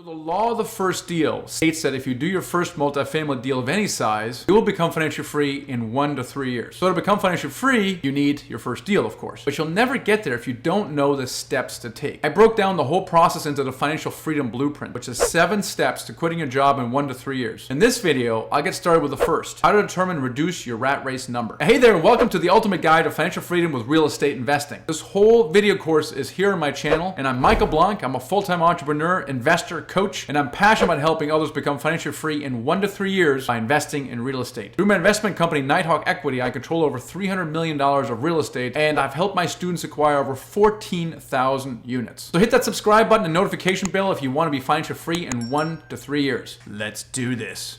The law of the first deal states that if you do your first multifamily deal of any size, you will become financially free in 1 to 3 years. So to become financially free, you need your first deal, of course. But you'll never get there if you don't know the steps to take. I broke down the whole process into the Financial Freedom Blueprint, which is 7 steps to quitting your job in 1 to 3 years. In this video, I'll get started with the first, how to determine and reduce your rat race number. Hey there, and welcome to the ultimate guide to financial freedom with real estate investing. This whole video course is here on my channel, and I'm Michael Blanc. I'm a full-time entrepreneur, investor, coach, and I'm passionate about helping others become financially free in 1 to 3 years by investing in real estate. Through my investment company, Nighthawk Equity, I control over $300 million of real estate, and I've helped my students acquire over 14,000 units. So hit that subscribe button and notification bell if you want to be financially free in 1 to 3 years. Let's do this.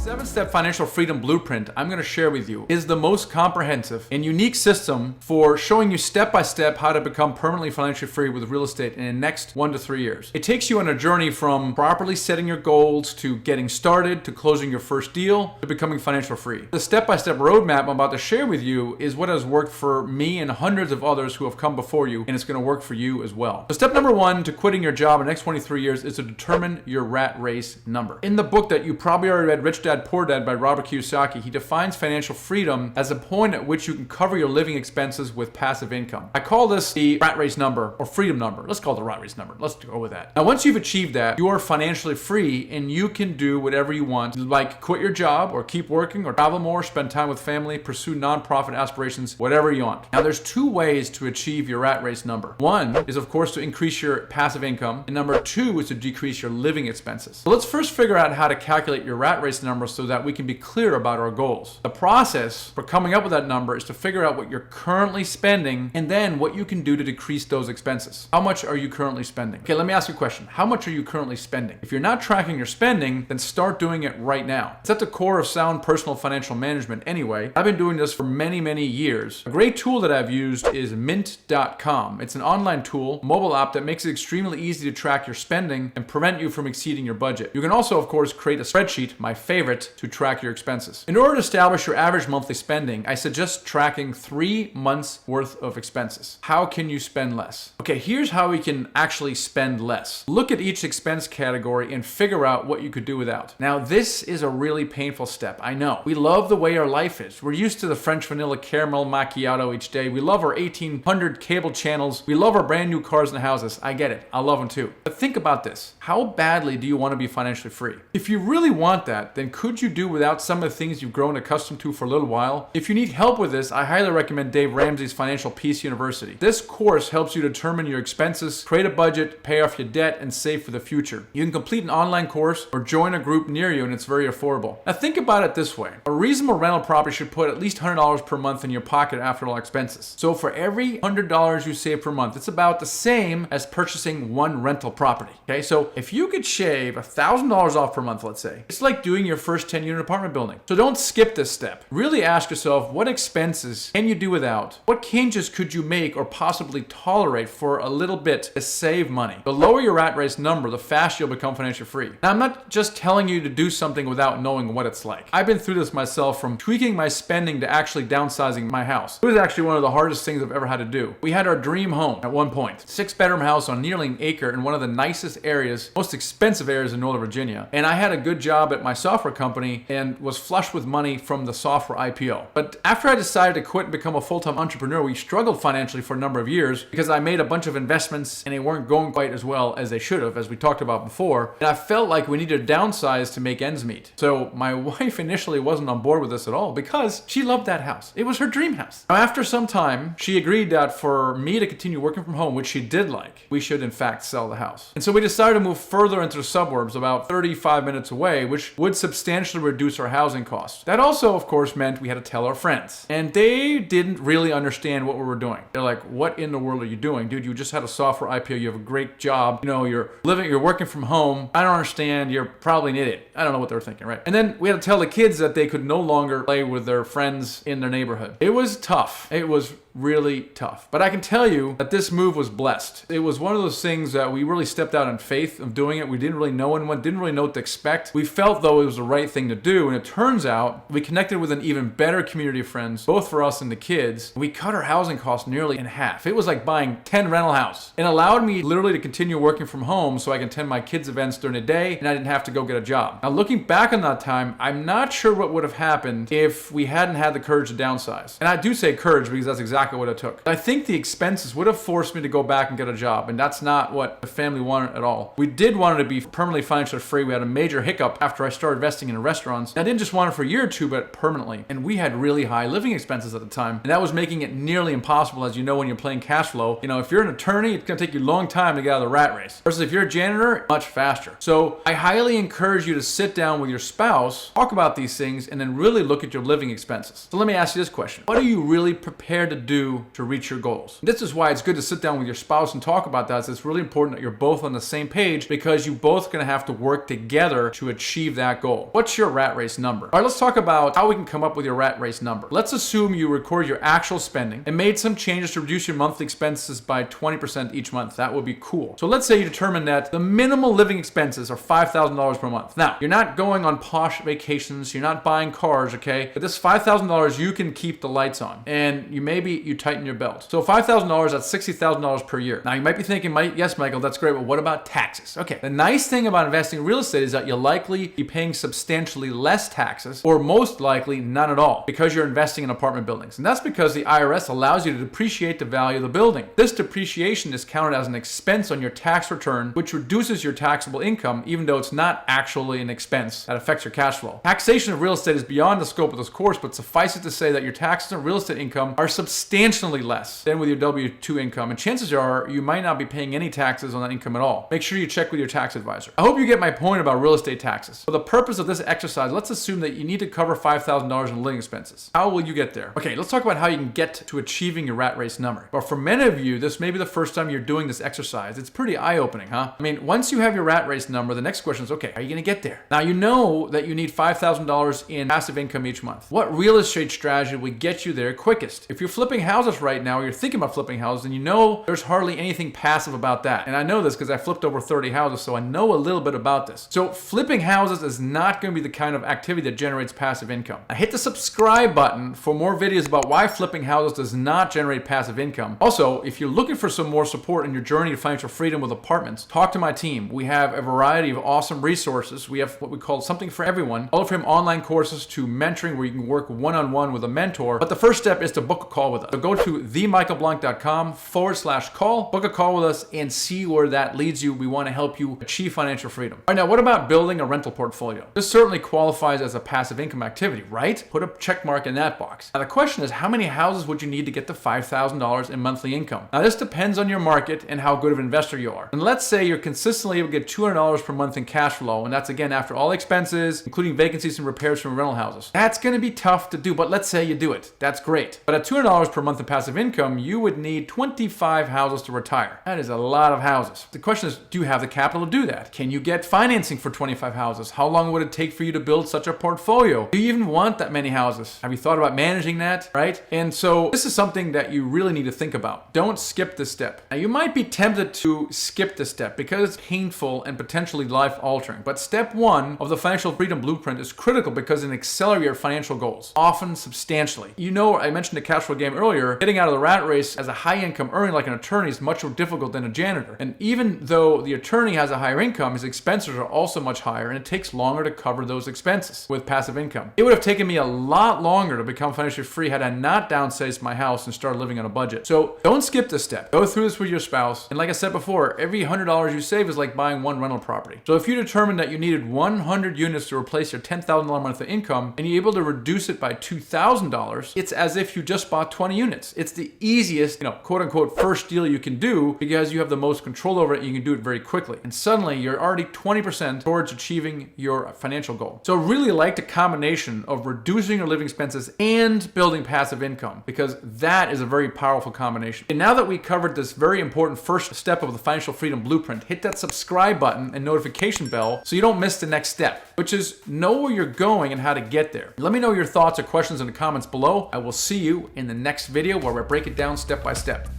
7-step financial freedom blueprint I'm going to share with you is the most comprehensive and unique system for showing you step-by-step how to become permanently financially free with real estate in the next 1 to 3 years. It takes you on a journey from properly setting your goals to getting started to closing your first deal to becoming financially free. The step-by-step roadmap I'm about to share with you is what has worked for me and hundreds of others who have come before you, and it's going to work for you as well. So step number 1 to quitting your job in the next 23 years is to determine your rat race number. In the book that you probably already read, Rich Dad Poor Dad by Robert Kiyosaki, he defines financial freedom as a point at which you can cover your living expenses with passive income. I call this the rat race number or freedom number. Let's call it the rat race number. Let's go with that. Now, once you've achieved that, you are financially free and you can do whatever you want, like quit your job or keep working or travel more, spend time with family, pursue nonprofit aspirations, whatever you want. Now, there's 2 ways to achieve your rat race number. 1 is, of course, to increase your passive income, and number 2 is to decrease your living expenses. So let's first figure out how to calculate your rat race number so that we can be clear about our goals. The process for coming up with that number is to figure out what you're currently spending and then what you can do to decrease those expenses. How much are you currently spending? Okay, let me ask you a question. How much are you currently spending? If you're not tracking your spending, then start doing it right now. It's at the core of sound personal financial management anyway. I've been doing this for many, many years. A great tool that I've used is Mint.com. It's an online tool, mobile app that makes it extremely easy to track your spending and prevent you from exceeding your budget. You can also, of course, create a spreadsheet, my favorite, to track your expenses. In order to establish your average monthly spending, I suggest tracking 3 months worth of expenses. How can you spend less? Okay, here's how we can actually spend less. Look at each expense category and figure out what you could do without. Now, this is a really painful step. I know. We love the way our life is. We're used to the French vanilla caramel macchiato each day. We love our 1,800 cable channels. We love our brand new cars and houses. I get it. I love them too. But think about this. How badly do you want to be financially free? If you really want that, then could you do without some of the things you've grown accustomed to for a little while? If you need help with this, I highly recommend Dave Ramsey's Financial Peace University. This course helps you determine your expenses, create a budget, pay off your debt, and save for the future. You can complete an online course or join a group near you, and it's very affordable. Now think about it this way. A reasonable rental property should put at least $100 per month in your pocket after all expenses. So for every $100 you save per month, it's about the same as purchasing 1 rental property. Okay, so if you could shave $1,000 off per month, let's say, it's like doing your first 10-unit apartment building. So don't skip this step. Really ask yourself, what expenses can you do without? What changes could you make or possibly tolerate for a little bit to save money? The lower your rat race number, the faster you'll become financially free. Now, I'm not just telling you to do something without knowing what it's like. I've been through this myself, from tweaking my spending to actually downsizing my house. It was actually one of the hardest things I've ever had to do. We had our dream home at one point. 6-bedroom house on nearly an acre in one of the nicest areas, most expensive areas in Northern Virginia. And I had a good job at my software company and was flush with money from the software IPO. But after I decided to quit and become a full-time entrepreneur, we struggled financially for a number of years because I made a bunch of investments and they weren't going quite as well as they should have, as we talked about before. And I felt like we needed to downsize to make ends meet. So my wife initially wasn't on board with this at all because she loved that house. It was her dream house. Now, after some time, she agreed that for me to continue working from home, which she did like, we should in fact sell the house. And so we decided to move further into the suburbs, about 35 minutes away, which would substantially reduce our housing costs. That also, of course, meant we had to tell our friends. And they didn't really understand what we were doing. They're like, what in the world are you doing? Dude, you just had a software IPO. You have a great job. You know, you're working from home. I don't understand. You're probably an idiot. I don't know what they were thinking, right? And then we had to tell the kids that they could no longer play with their friends in their neighborhood. It was tough. It was really tough. But I can tell you that this move was blessed. It was one of those things that we really stepped out in faith of doing it. We didn't really know anyone, didn't really know what to expect. We felt though it was the right thing to do, and it turns out we connected with an even better community of friends, both for us and the kids. We cut our housing costs nearly in half. It was like buying 10 rental houses. It allowed me literally to continue working from home so I can attend my kids' events during the day and I didn't have to go get a job. Now looking back on that time, I'm not sure what would have happened if we hadn't had the courage to downsize. And I do say courage because that's exactly what it took. I think the expenses would have forced me to go back and get a job, and that's not what the family wanted at all. We did want it to be permanently financially free. We had a major hiccup after I started investing in restaurants. I didn't just want it for a year or two, but permanently. And we had really high living expenses at the time, and that was making it nearly impossible, as you know, when you're playing cash flow. If you're an attorney, it's gonna take you a long time to get out of the rat race. Versus if you're a janitor, much faster. So I highly encourage you to sit down with your spouse, talk about these things, and then really look at your living expenses. So let me ask you this question. What are you really prepared to do to reach your goals? This is why it's good to sit down with your spouse and talk about that. So it's really important that you're both on the same page, because you both gonna have to work together to achieve that goal. What's your rat race number? All right, let's talk about how we can come up with your rat race number. Let's assume you record your actual spending and made some changes to reduce your monthly expenses by 20% each month. That would be cool. So let's say you determine that the minimal living expenses are $5,000 per month. Now, you're not going on posh vacations, you're not buying cars, okay? But this $5,000, you can keep the lights on, and you tighten your belt. So $5,000, that's $60,000 per year. Now you might be thinking, yes, Michael, that's great, but what about taxes? Okay, the nice thing about investing in real estate is that you'll likely be paying substantially less taxes, or most likely none at all, because you're investing in apartment buildings. And that's because the IRS allows you to depreciate the value of the building. This depreciation is counted as an expense on your tax return, which reduces your taxable income, even though it's not actually an expense that affects your cash flow. Taxation of real estate is beyond the scope of this course, but suffice it to say that your taxes on real estate income are substantially less than with your W-2 income, and chances are you might not be paying any taxes on that income at all. Make sure you check with your tax advisor. I hope you get my point about real estate taxes. For the purpose of this exercise, let's assume that you need to cover $5,000 in living expenses. How will you get there? Okay, let's talk about how you can get to achieving your rat race number. But for many of you, this may be the first time you're doing this exercise. It's pretty eye-opening, huh? Once you have your rat race number, the next question is, okay, how are you gonna get there? Now, you know that you need $5,000 in passive income each month. What real estate strategy will get you there quickest? If you're flipping houses right now, or you're thinking about flipping houses, and you know there's hardly anything passive about that. And I know this because I flipped over 30 houses, so I know a little bit about this. So flipping houses is not going to be the kind of activity that generates passive income. Now hit the subscribe button for more videos about why flipping houses does not generate passive income. Also, if you're looking for some more support in your journey to financial freedom with apartments, talk to my team. We have a variety of awesome resources. We have what we call something for everyone, all from online courses to mentoring where you can work one-on-one with a mentor. But the first step is to book a call with us. So go to themichaelblank.com/call, book a call with us, and see where that leads you. We want to help you achieve financial freedom. All right, now what about building a rental portfolio? This certainly qualifies as a passive income activity, right? Put a check mark in that box. Now the question is, how many houses would you need to get to $5,000 in monthly income? Now this depends on your market and how good of an investor you are. And let's say you're consistently able to get $200 per month in cash flow, and that's again after all expenses, including vacancies and repairs from rental houses. That's going to be tough to do, but let's say you do it. That's great. But at $200 per month in passive income, you would need 25 houses to retire. That is a lot of houses. The question is, do you have the capital to do that? Can you get financing for 25 houses? How long would it take for you to build such a portfolio? Do you even want that many houses? Have you thought about managing that, right? And so this is something that you really need to think about. Don't skip this step. Now you might be tempted to skip this step because it's painful and potentially life-altering. But step one of the Financial Freedom Blueprint is critical because it can accelerate your financial goals, often substantially. You know, I mentioned the cash flow game earlier. Getting out of the rat race as a high-income earning like an attorney is much more difficult than a janitor. And even though the attorney has a higher income, his expenses are also much higher, and it takes longer to cover those expenses with passive income. It would have taken me a lot longer to become financially free had I not downsized my house and started living on a budget. So don't skip this step. Go through this with your spouse. And like I said before, every $100 you save is like buying one rental property. So if you determine that you needed 100 units to replace your $10,000 monthly income, and you're able to reduce it by $2,000, it's as if you just bought 20 units. It's the easiest, quote unquote, first deal you can do because you have the most control over it and you can do it very quickly. And suddenly you're already 20% towards achieving your financial goal. So really like the combination of reducing your living expenses and building passive income, because that is a very powerful combination. And now that we covered this very important first step of the Financial Freedom Blueprint, hit that subscribe button and notification bell so you don't miss the next step, which is know where you're going and how to get there. Let me know your thoughts or questions in the comments below. I will see you in the next next video where we break it down step by step.